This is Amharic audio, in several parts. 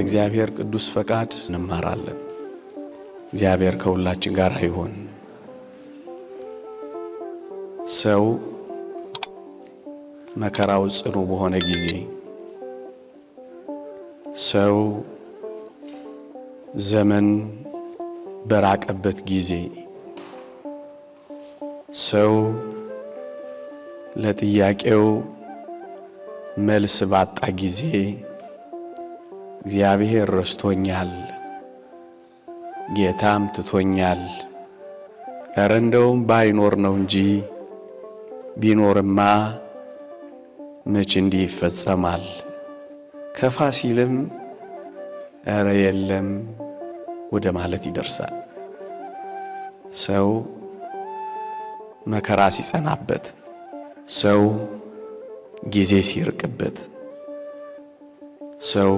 እግዚአብሔር ቅዱስ ፈቃድ እንማራለን። እግዚአብሔር ከሁላችን ጋር ይሁን። ሰው መከራው ጽኑ በሆነ ጊዜ፣ ሰው ዘመን በራቀበት ጊዜ፣ ሰው ለጥያቄው መልስ ባጣ ጊዜ እግዚአብሔር ረስቶኛል፣ ጌታም ትቶኛል፣ ኧረ እንደውም ባይኖር ነው እንጂ ቢኖርማ መች እንዲህ ይፈጸማል፣ ከፋሲልም ኧረ የለም ወደ ማለት ይደርሳል። ሰው መከራ ሲጸናበት፣ ሰው ጊዜ ሲርቅበት፣ ሰው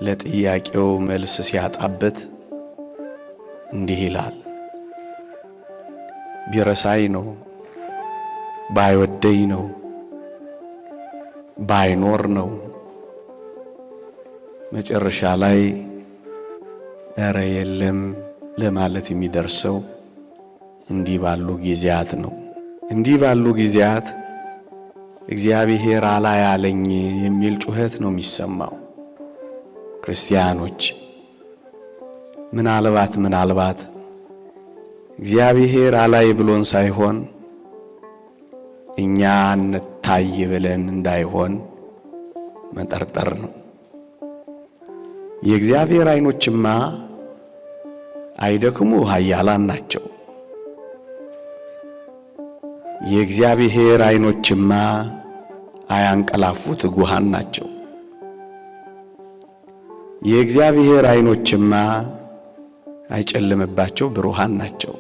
ለጥያቄው መልስ ሲያጣበት እንዲህ ይላል፣ ቢረሳይ ነው፣ ባይወደኝ ነው፣ ባይኖር ነው። መጨረሻ ላይ ኧረ የለም ለማለት የሚደርሰው እንዲህ ባሉ ጊዜያት ነው። እንዲህ ባሉ ጊዜያት እግዚአብሔር አላያለኝ የሚል ጩኸት ነው የሚሰማው። ክርስቲያኖች ምናልባት እግዚአብሔር አላይ ብሎን ሳይሆን እኛ እንታይ ብለን እንዳይሆን መጠርጠር ነው። የእግዚአብሔር ዓይኖችማ አይደክሙ ኃያላን ናቸው። የእግዚአብሔር ዓይኖችማ አያንቀላፉ ትጉሃን ናቸው። የእግዚአብሔር ዓይኖችማ አይጨልምባቸው ብሩሃን ናቸው።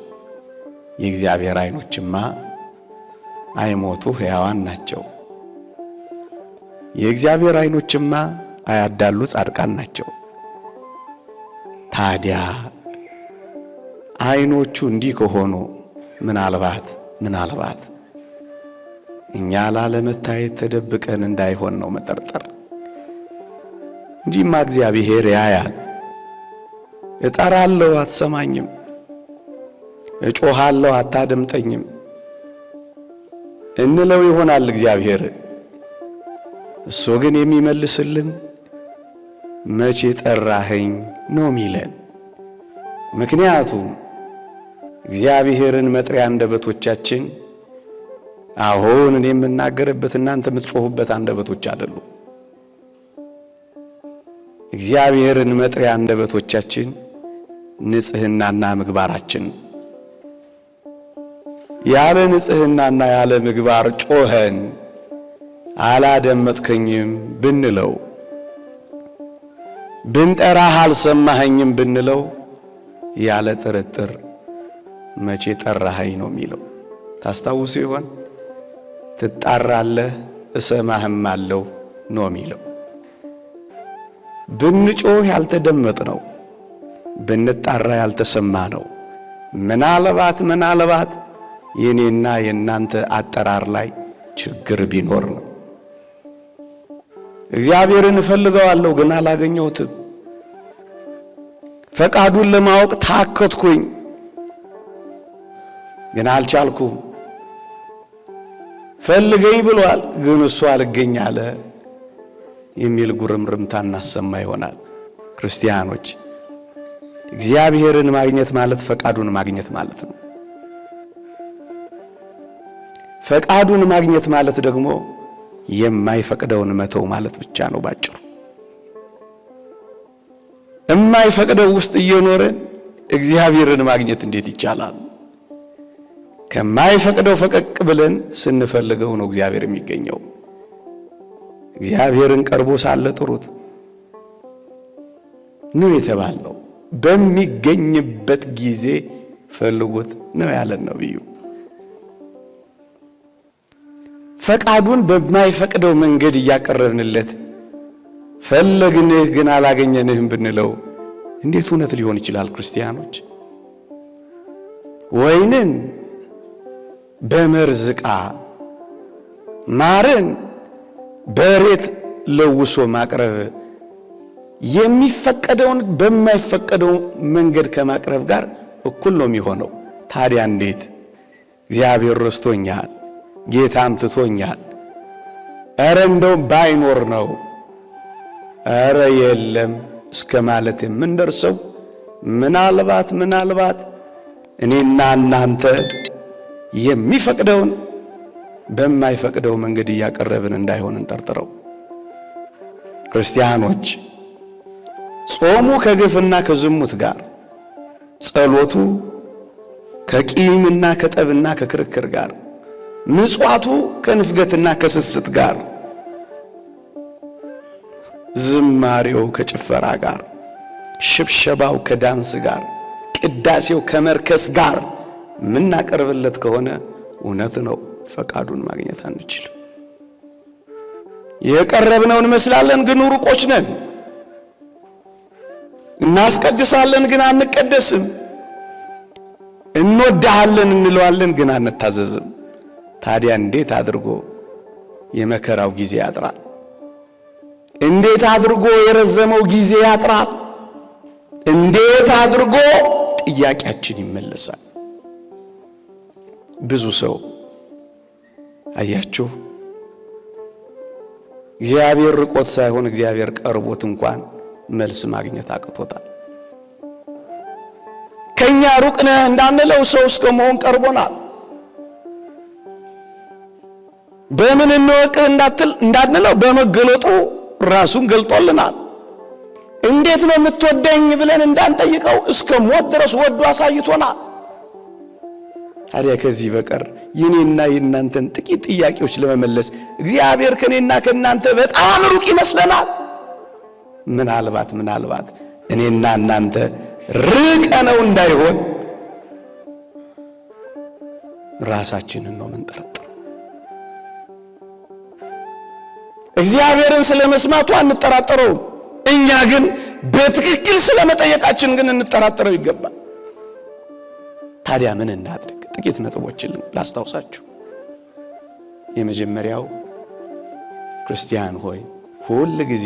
የእግዚአብሔር ዓይኖችማ አይሞቱ ሕያዋን ናቸው። የእግዚአብሔር ዓይኖችማ አያዳሉ ጻድቃን ናቸው። ታዲያ ዓይኖቹ እንዲህ ከሆኑ ምናልባት እኛ ላለመታየት ተደብቀን እንዳይሆን ነው መጠርጠር። እንጂማ እግዚአብሔር ያያል። እጠራለሁ አትሰማኝም፣ እጮሃለሁ አታደምጠኝም እንለው ይሆናል እግዚአብሔር። እሱ ግን የሚመልስልን መቼ ጠራኸኝ ነው ሚለን። ምክንያቱም እግዚአብሔርን መጥሪያ አንደበቶቻችን አሁን እኔ የምናገርበት እናንተ የምትጮሁበት አንደበቶች አይደሉ። እግዚአብሔርን መጥሪያ አንደበቶቻችን ንጽህናና ምግባራችን። ያለ ንጽህናና ያለ ምግባር ጮኸን አላደመጥከኝም ብንለው፣ ብንጠራህ አልሰማኸኝም ብንለው ያለ ጥርጥር መቼ ጠራኸኝ ነው የሚለው። ታስታውሱ ይሆን? ትጣራለህ እሰማህም አለው ነው የሚለው። ብንጮህ ያልተደመጥ ነው፣ ብንጣራ ያልተሰማ ነው። ምናልባት የኔና የናንተ አጠራር ላይ ችግር ቢኖር ነው። እግዚአብሔርን እፈልገዋለሁ ግን አላገኘሁትም። ፈቃዱን ለማወቅ ታከትኩኝ ግን አልቻልኩም። ፈልገኝ ብሏል ግን እሱ አልገኝ አለ የሚል ጉርምርምታ እናሰማ ይሆናል። ክርስቲያኖች እግዚአብሔርን ማግኘት ማለት ፈቃዱን ማግኘት ማለት ነው። ፈቃዱን ማግኘት ማለት ደግሞ የማይፈቅደውን መተው ማለት ብቻ ነው ባጭሩ። የማይፈቅደው ውስጥ እየኖረን እግዚአብሔርን ማግኘት እንዴት ይቻላል? ከማይፈቅደው ፈቀቅ ብለን ስንፈልገው ነው እግዚአብሔር የሚገኘው። እግዚአብሔርን ቀርቦ ሳለ ጥሩት ነው የተባለው። በሚገኝበት ጊዜ ፈልጉት ነው ያለን ነብዩ። ፈቃዱን በማይፈቅደው መንገድ እያቀረብንለት ፈለግንህ ግን አላገኘንህም ብንለው እንዴት እውነት ሊሆን ይችላል? ክርስቲያኖች ወይንን በመርዝ ዕቃ ማርን በሬት ለውሶ ማቅረብ የሚፈቀደውን በማይፈቀደው መንገድ ከማቅረብ ጋር እኩል ነው የሚሆነው። ታዲያ እንዴት እግዚአብሔር ረስቶኛል፣ ጌታም ትቶኛል፣ ኧረ እንደው ባይኖር ነው፣ ኧረ የለም እስከ ማለት የምንደርሰው ምናልባት እኔና እናንተ የሚፈቅደውን በማይፈቅደው መንገድ እያቀረብን እንዳይሆን እንጠርጥረው። ክርስቲያኖች ጾሙ ከግፍና ከዝሙት ጋር፣ ጸሎቱ ከቂምና ከጠብና ከክርክር ጋር፣ ምጽዋቱ ከንፍገትና ከስስት ጋር፣ ዝማሬው ከጭፈራ ጋር፣ ሽብሸባው ከዳንስ ጋር፣ ቅዳሴው ከመርከስ ጋር ምናቀርብለት ከሆነ እውነት ነው ፈቃዱን ማግኘት አንችልም። የቀረብነው እንመስላለን ግን ሩቆች ነን። እናስቀድሳለን ግን አንቀደስም። እንወድሃለን እንለዋለን ግን አንታዘዝም። ታዲያ እንዴት አድርጎ የመከራው ጊዜ ያጥራል? እንዴት አድርጎ የረዘመው ጊዜ ያጥራል? እንዴት አድርጎ ጥያቄያችን ይመለሳል? ብዙ ሰው አያችሁ እግዚአብሔር ርቆት ሳይሆን እግዚአብሔር ቀርቦት እንኳን መልስ ማግኘት አቅቶታል። ከኛ ሩቅ ነህ እንዳንለው ሰው እስከ መሆን ቀርቦናል። በምን እንወቅህ እንዳንለው በመገለጡ ራሱን ገልጦልናል። እንዴት ነው የምትወደኝ ብለን እንዳንጠይቀው እስከ ሞት ድረስ ወዶ አሳይቶናል። ታዲያ ከዚህ በቀር የኔና የእናንተን ጥቂት ጥያቄዎች ለመመለስ እግዚአብሔር ከኔና ከእናንተ በጣም ሩቅ ይመስለናል። ምናልባት እኔና እናንተ ርቀነው እንዳይሆን ራሳችንን ነው የምንጠረጥረው። እግዚአብሔርን ስለመስማቱ አንጠራጠረውም። እኛ ግን በትክክል ስለመጠየቃችን ግን እንጠራጠረው ይገባል። ታዲያ ምን እናድርግ? ጥቂት ነጥቦችን ላስታውሳችሁ። የመጀመሪያው ክርስቲያን ሆይ ሁል ጊዜ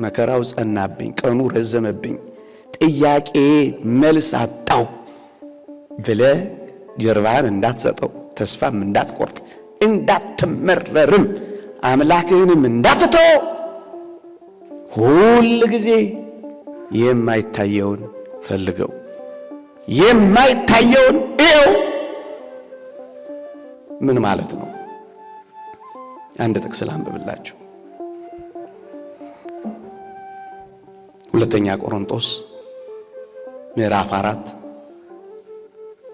መከራው ጸናብኝ፣ ቀኑ ረዘመብኝ፣ ጥያቄ መልስ አጣው ብለ ጀርባህን እንዳትሰጠው፣ ተስፋም እንዳትቆርጥ፣ እንዳትመረርም፣ አምላክህንም እንዳትተው ሁል ጊዜ የማይታየውን ፈልገው፣ የማይታየውን እየው። ምን ማለት ነው? አንድ ጥቅስ ላንብብላችሁ። ሁለተኛ ቆሮንቶስ ምዕራፍ 4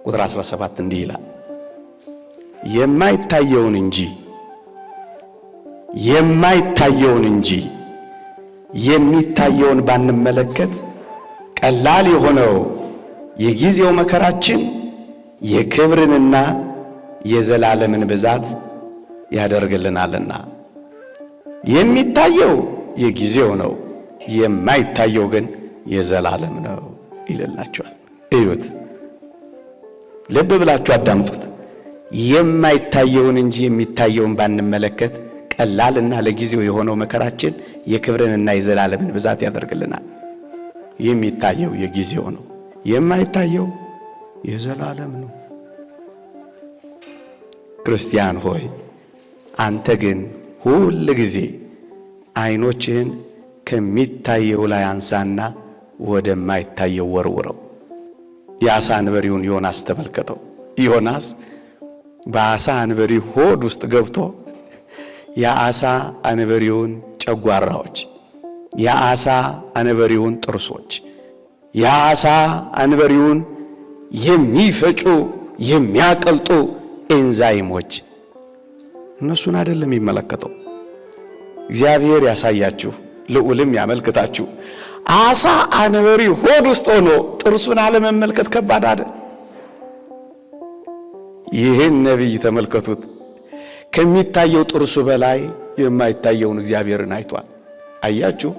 ቁጥር 17 እንዲህ ይላል፣ የማይታየውን እንጂ የሚታየውን ባንመለከት ቀላል የሆነው የጊዜው መከራችን የክብርንና የዘላለምን ብዛት ያደርግልናልና። የሚታየው የጊዜው ነው፣ የማይታየው ግን የዘላለም ነው ይልላችኋል። እዩት፣ ልብ ብላችሁ አዳምጡት። የማይታየውን እንጂ የሚታየውን ባንመለከት ቀላልና ለጊዜው የሆነው መከራችን የክብርንና የዘላለምን ብዛት ያደርግልናል። የሚታየው የጊዜው ነው፣ የማይታየው የዘላለም ነው። ክርስቲያን ሆይ አንተ ግን ሁል ጊዜ አይኖችህን ከሚታየው ላይ አንሳና ወደማይታየው ወርውረው። የአሳ አንበሪውን ዮናስ ተመልከተው። ዮናስ በአሳ አንበሪ ሆድ ውስጥ ገብቶ የአሳ አንበሪውን ጨጓራዎች፣ የአሳ አንበሪውን ጥርሶች፣ የአሳ አንበሪውን የሚፈጩ የሚያቀልጡ ኤንዛይሞች እነሱን አይደለም የሚመለከተው። እግዚአብሔር ያሳያችሁ፣ ልዑልም ያመልክታችሁ። አሳ አንበሪ ሆድ ውስጥ ሆኖ ጥርሱን አለመመልከት ከባድ አይደል? ይህን ነቢይ ተመልከቱት። ከሚታየው ጥርሱ በላይ የማይታየውን እግዚአብሔርን አይቷል። አያችሁ?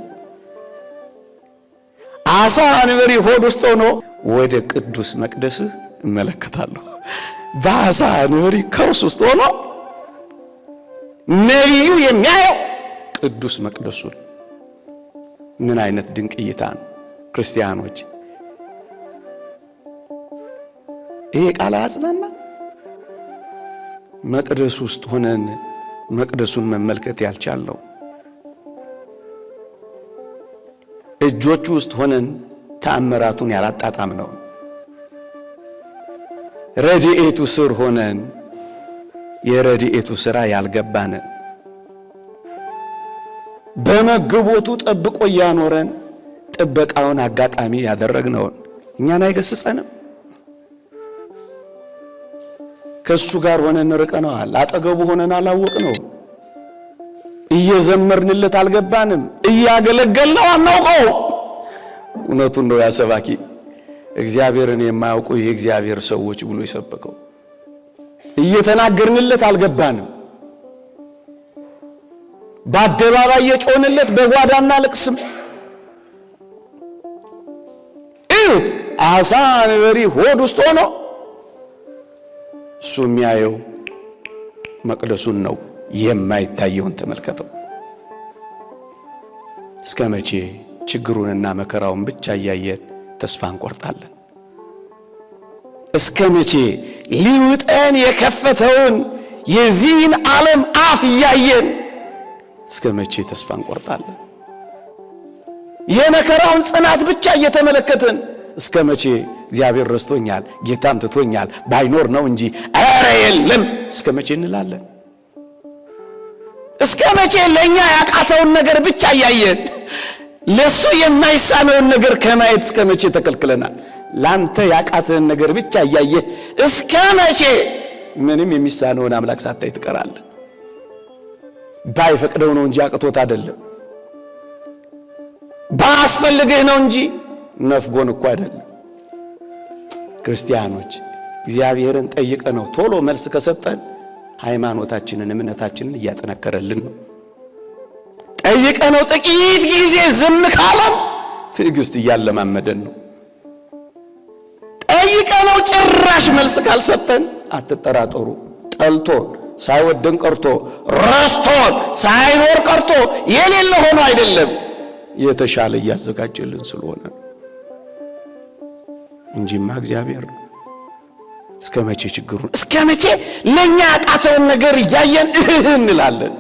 አሳ አንበሪ ሆድ ውስጥ ሆኖ ወደ ቅዱስ መቅደስህ እመለከታለሁ። በአሳ አንበሪ ከርስ ውስጥ ሆኖ ነቢዩ የሚያየው ቅዱስ መቅደሱን ምን አይነት ድንቅ እይታ ነው ክርስቲያኖች! ይሄ ቃል አጽናና። መቅደስ ውስጥ ሆነን መቅደሱን መመልከት ያልቻለው፣ እጆቹ ውስጥ ሆነን ተአምራቱን ያላጣጣም ነው። ረድኤቱ ስር ሆነን የረድኤቱ ሥራ ያልገባን፣ በመግቦቱ ጠብቆ ያኖረን ጥበቃውን አጋጣሚ ያደረግነውን እኛን አይገስጸንም? ከሱ ጋር ሆነን ርቀነዋል። አጠገቡ ሆነን አላወቅነው። እየዘመርንለት አልገባንም። እያገለገልነው አናውቀው። እውነቱን ነው ያሰባኪ እግዚአብሔርን የማያውቁ የእግዚአብሔር ሰዎች ብሎ የሰበከው። እየተናገርንለት አልገባንም። በአደባባይ የጮንለት በጓዳና ልቅስም እዩት። አሳ አንበሪ ሆድ ውስጥ ሆኖ እሱ የሚያየው መቅደሱን ነው። የማይታየውን ተመልከተው። እስከ መቼ ችግሩንና መከራውን ብቻ እያየን ተስፋ እንቆርጣለን? እስከ መቼ ሊውጠን የከፈተውን የዚህን ዓለም አፍ እያየን እስከ መቼ ተስፋ እንቆርጣለን? የመከራውን ጽናት ብቻ እየተመለከትን እስከ መቼ እግዚአብሔር ረስቶኛል፣ ጌታም ትቶኛል፣ ባይኖር ነው እንጂ ኧረ የለም እስከ መቼ እንላለን? እስከ መቼ ለኛ ያቃተውን ነገር ብቻ እያየን ለሱ የማይሳነውን ነገር ከማየት እስከ መቼ ተከልክለናል? ላንተ ያቃተን ነገር ብቻ እያየህ እስከ መቼ ምንም የሚሳነውን አምላክ ሳታይ ትቀራለህ? ባይፈቅደው ነው እንጂ አቅቶት አይደለም። ባስፈልግህ ነው እንጂ ነፍጎን እኮ አይደለም። ክርስቲያኖች እግዚአብሔርን ጠይቀ ነው ቶሎ መልስ ከሰጠን ሃይማኖታችንን እምነታችንን እያጠነከረልን ነው። ጠይቀ ነው ጥቂት ጊዜ ዝም ካለን ትዕግስት እያለማመደን ነው። ጠይቀ ነው ጭራሽ መልስ ካልሰጠን አትጠራጠሩ፣ ጠልቶን ሳይወደን ቀርቶ ረስቶን ሳይኖር ቀርቶ የሌለ ሆኖ አይደለም፣ የተሻለ እያዘጋጀልን ስለሆነ እንጂማ እግዚአብሔር እስከ መቼ ችግሩን እስከ መቼ ለኛ ያቃተውን ነገር እያየን እንላለን?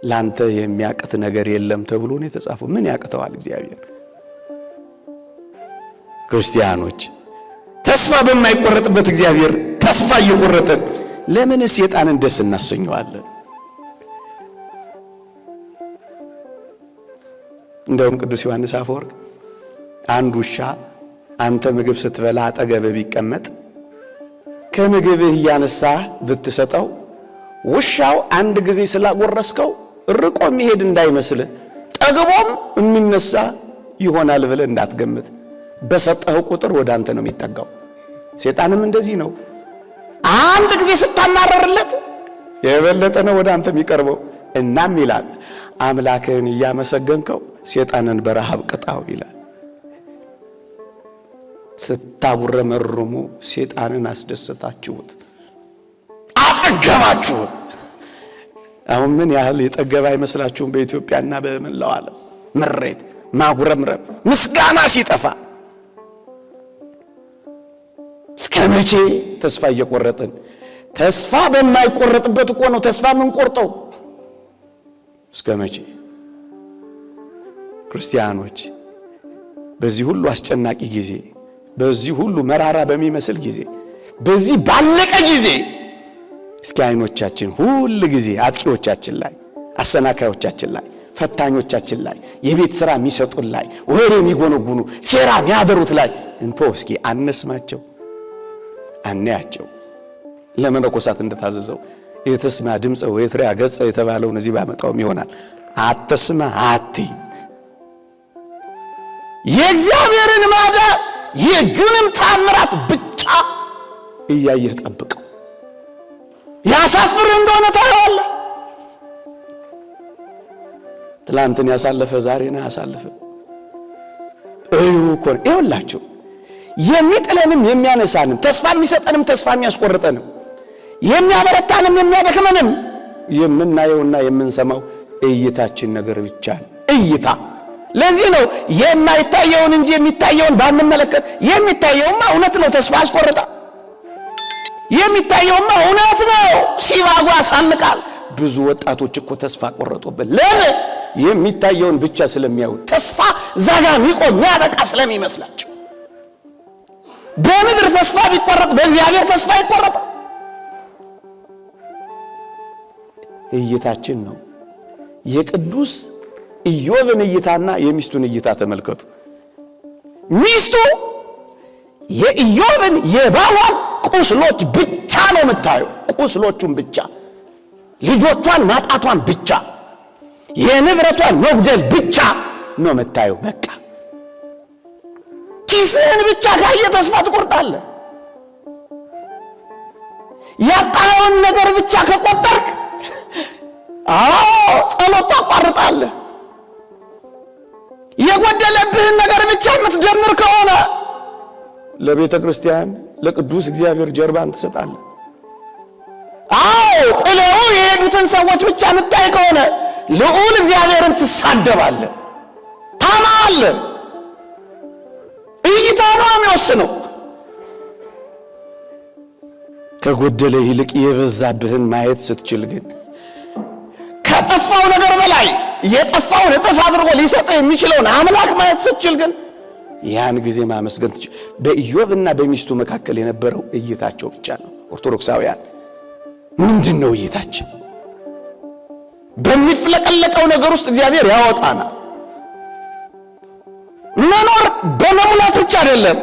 ላንተ የሚያቅት ነገር የለም ተብሎ ነው የተጻፈው። ምን ያቅተዋል እግዚአብሔር? ክርስቲያኖች ተስፋ በማይቆረጥበት እግዚአብሔር ተስፋ እየቆረጠን ለምን ሰይጣንን ደስ እናሰኘዋለን? እንደውም ቅዱስ ዮሐንስ አፈወርቅ አንድ ውሻ አንተ ምግብ ስትበላ አጠገብ ቢቀመጥ ከምግብህ እያነሳ ብትሰጠው ውሻው አንድ ጊዜ ስላጎረስከው ርቆ የሚሄድ እንዳይመስል ጠግቦም የሚነሳ ይሆናል ብለህ እንዳትገምት። በሰጠው ቁጥር ወደ አንተ ነው የሚጠጋው። ሰይጣንም እንደዚህ ነው። አንድ ጊዜ ስታማረርለት የበለጠ ነው ወደ አንተ የሚቀርበው። እናም ይላል አምላክህን እያመሰገንከው ሰይጣንን በረሃብ ቅጣው ይላል። ስታቡረመርሙ ሰይጣንን አስደሰታችሁት፣ አጠገባችሁት። አሁን ምን ያህል የጠገበ አይመስላችሁም? በኢትዮጵያና በመላው ዓለም ምሬት፣ ማጉረምረም፣ ምስጋና ሲጠፋ እስከ መቼ ተስፋ እየቆረጥን? ተስፋ በማይቆረጥበት እኮ ነው ተስፋ የምንቆርጠው። እስከ መቼ? ክርስቲያኖች በዚህ ሁሉ አስጨናቂ ጊዜ፣ በዚህ ሁሉ መራራ በሚመስል ጊዜ፣ በዚህ ባለቀ ጊዜ እስኪ አይኖቻችን ሁሉ ጊዜ አጥቂዎቻችን ላይ፣ አሰናካዮቻችን ላይ፣ ፈታኞቻችን ላይ፣ የቤት ሥራ የሚሰጡን ላይ፣ ወሬ የሚጎነጉኑ ሴራ የሚያደሩት ላይ እንቶ እስኪ አነስማቸው፣ አናያቸው። ለመነኮሳት እንደታዘዘው የተስማ ድምፀ ወይትሪያ ገጸ የተባለውን እዚህ ባመጣውም ይሆናል። አትስማ አትይ። የእግዚአብሔርን ማዳን የእጁንም ታምራት ብቻ እያየህ ጠብቀው። ያሳፍር እንደሆነ ታየዋለህ። ትላንትን ያሳለፈ ዛሬን ያሳለፈ እዩ እኮ ይኸውላችሁ፣ የሚጥለንም የሚያነሳንም ተስፋ የሚሰጠንም ተስፋ የሚያስቆርጠንም የሚያበረታንም የሚያደክመንም የምናየውና የምንሰማው እይታችን ነገር ብቻ ነው። እይታ ለዚህ ነው የማይታየውን እንጂ የሚታየውን ባንመለከት። የሚታየውማ እውነት ነው፣ ተስፋ አስቆርጣ። የሚታየውማ እውነት ነው፣ ሲባጓ ያሳንቃል። ብዙ ወጣቶች እኮ ተስፋ ቆረጡብን። ለምን? የሚታየውን ብቻ ስለሚያዩ፣ ተስፋ ዛጋ ሚቆም ያበቃ ስለሚመስላቸው። በምድር ተስፋ ቢቆረጥ በእግዚአብሔር ተስፋ ይቆረጣል። እይታችን ነው። የቅዱስ ኢዮብን እይታና የሚስቱን እይታ ተመልከቱ። ሚስቱ የኢዮብን የባሏን ቁስሎች ብቻ ነው የምታየው። ቁስሎቹን ብቻ፣ ልጆቿን ማጣቷን ብቻ፣ የንብረቷን መጉደል ብቻ ነው የምታየው። በቃ ኪስህን ብቻ ካየ ተስፋ ትቆርጣለህ። ያጣውን ነገር ብቻ ከቆጠርክ ጸሎት ታቋርጣለህ። የጎደለብህን ነገር ብቻ የምትደምር ከሆነ ለቤተ ክርስቲያን ለቅዱስ እግዚአብሔር ጀርባን ትሰጣለህ። ጥለው የሄዱትን ሰዎች ብቻ የምታይ ከሆነ ልዑል እግዚአብሔርን ትሳደባለህ፣ ታማለህ። እይታ ነው የሚወስነው። ከጎደለ ይልቅ የበዛብህን ማየት ስትችል ግን ከጠፋው ነገር በላይ የጠፋውን እጥፍ አድርጎ ሊሰጥህ የሚችለውን አምላክ ማየት ስትችል ግን ያን ጊዜ ማመስገን ትችል። በኢዮብና በሚስቱ መካከል የነበረው እይታቸው ብቻ ነው። ኦርቶዶክሳውያን ምንድን ነው እይታችን? በሚፍለቀለቀው ነገር ውስጥ እግዚአብሔር ያወጣናል። መኖር በመሙላት ብቻ አይደለም፣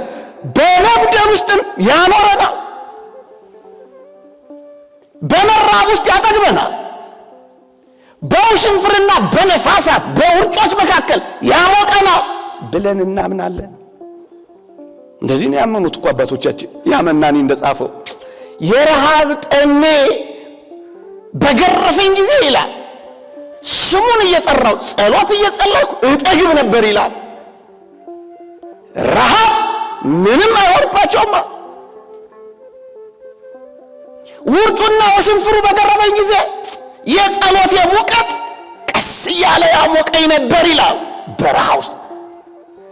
በመጉደል ውስጥም ያኖረናል። በመራብ ውስጥ ያጠግበናል። በውሽንፍርና በነፋሳት በውርጮች መካከል ያሞቀናል ብለን እናምናለን። እንደዚህ ነው ያመኑት እኮ አባቶቻችን። ያመናኒ እንደጻፈው የረሃብ ጠኔ በገረፈኝ ጊዜ ይላል ስሙን እየጠራው ጸሎት እየጸለይኩ እጠግብ ነበር ይላል። ረሃብ ምንም አይወርባቸውም። ውርጩና ውሽንፍሩ በገረፈኝ ጊዜ የጸሎት የሙቀት ቀስ እያለ ያሞቀኝ ነበር ይላል። በረሃ ውስጥ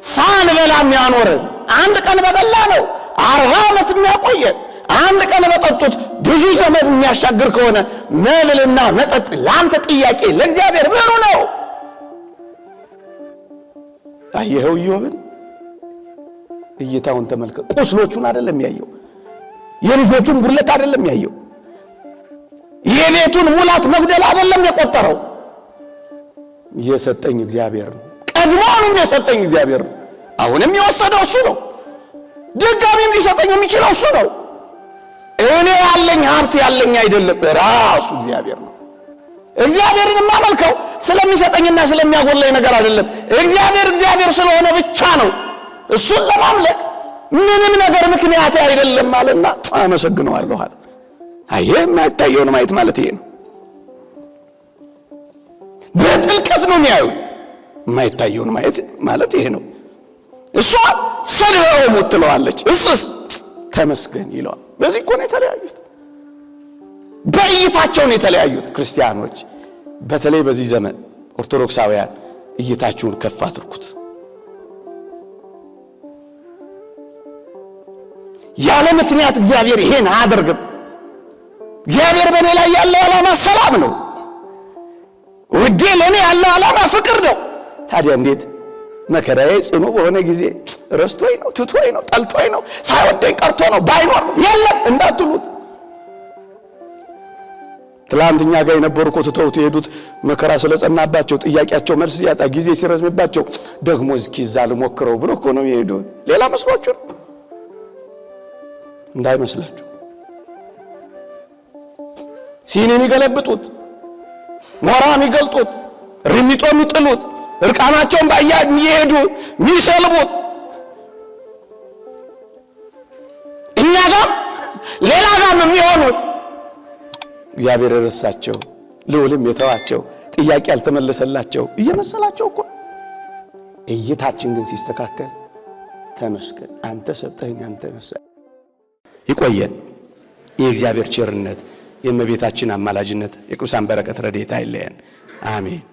ሳንበላም ያኖረን፣ አንድ ቀን በበላ ነው 40 ዓመት የሚያቆየን፣ አንድ ቀን በጠጡት ብዙ ዘመን የሚያሻግር ከሆነ መብልና መጠጥ ለአንተ ጥያቄ ለእግዚአብሔር ምኑ ነው? አየኸው ኢዮብን እይታውን ተመልከት። ቁስሎቹን አይደለም ያየው፣ የልጆቹን ጉድለት አይደለም ያየው፣ የቤቱን ሙላት መጉደል አይደለም የቆጠረው። የሰጠኝ እግዚአብሔር ነው። ቀድሞውንም የሰጠኝ እግዚአብሔር ነው። አሁንም የወሰደው እሱ ነው። ድጋሚም ሊሰጠኝ የሚችለው እሱ ነው። እኔ ያለኝ ሀብት ያለኝ አይደለም፣ ራሱ እግዚአብሔር ነው። እግዚአብሔርን የማመልከው ስለሚሰጠኝና ስለሚያጎለኝ ነገር አይደለም። እግዚአብሔር ስለሆነ ብቻ ነው። እሱን ለማምለክ ምንም ነገር ምክንያት አይደለም ማለትና አመሰግነዋለሁ አለ። አየህ፣ የማይታየውን ማየት ማለት ይሄ ነው። በጥልቀት ነው የሚያዩት። የማይታየውን ማየት ማለት ይሄ ነው። እሷ ሰድበው ሞት ትለዋለች፣ እሱስ ተመስገን ይለዋል። በዚህ እኮ ነው የተለያዩት። በእይታቸው ነው የተለያዩት። ክርስቲያኖች በተለይ በዚህ ዘመን ኦርቶዶክሳውያን እይታችሁን ከፍ አድርጉት። ያለ ምክንያት እግዚአብሔር ይሄን አያደርግም። እግዚአብሔር በእኔ ላይ ያለው ዓላማ ሰላም ነው። ውዴ ለእኔ ያለው ዓላማ ፍቅር ነው። ታዲያ እንዴት መከራዬ ጽኑ በሆነ ጊዜ ረስቶኝ ነው፣ ትቶኝ ነው፣ ጠልቶኝ ነው፣ ሳይወደኝ ቀርቶ ነው፣ ባይኖር ነው የለም እንዳትሉት። ትላንትኛ ጋር የነበሩ እኮ ትተውት የሄዱት መከራ ስለጸናባቸው ጥያቄያቸው መልስ ያጣ ጊዜ ሲረዝምባቸው ደግሞ እስኪ እዛ ልሞክረው ብሎ እኮ ነው የሄዱት። ሌላ መስሏችሁ እንዳይመስላችሁ። ሲኒ የሚገለብጡት፣ ሞራ የሚገልጡት፣ ርሚጦ የሚጥሉት፣ እርቃናቸውን ባያ የሚሄዱ የሚሰልቡት እኛ ጋር ሌላ ጋር የሚሆኑት እግዚአብሔር ረሳቸው፣ ልዑልም የተዋቸው፣ ጥያቄ ያልተመለሰላቸው እየመሰላቸው እኮ። እይታችን ግን ሲስተካከል ተመስገን፣ አንተ ሰጠኸኝ፣ አንተ ነሳኸኝ። ይቆየን። የእግዚአብሔር ቸርነት፣ የእመቤታችን አማላጅነት፣ የቅዱሳን በረከት ረድኤት አይለየን። አሜን።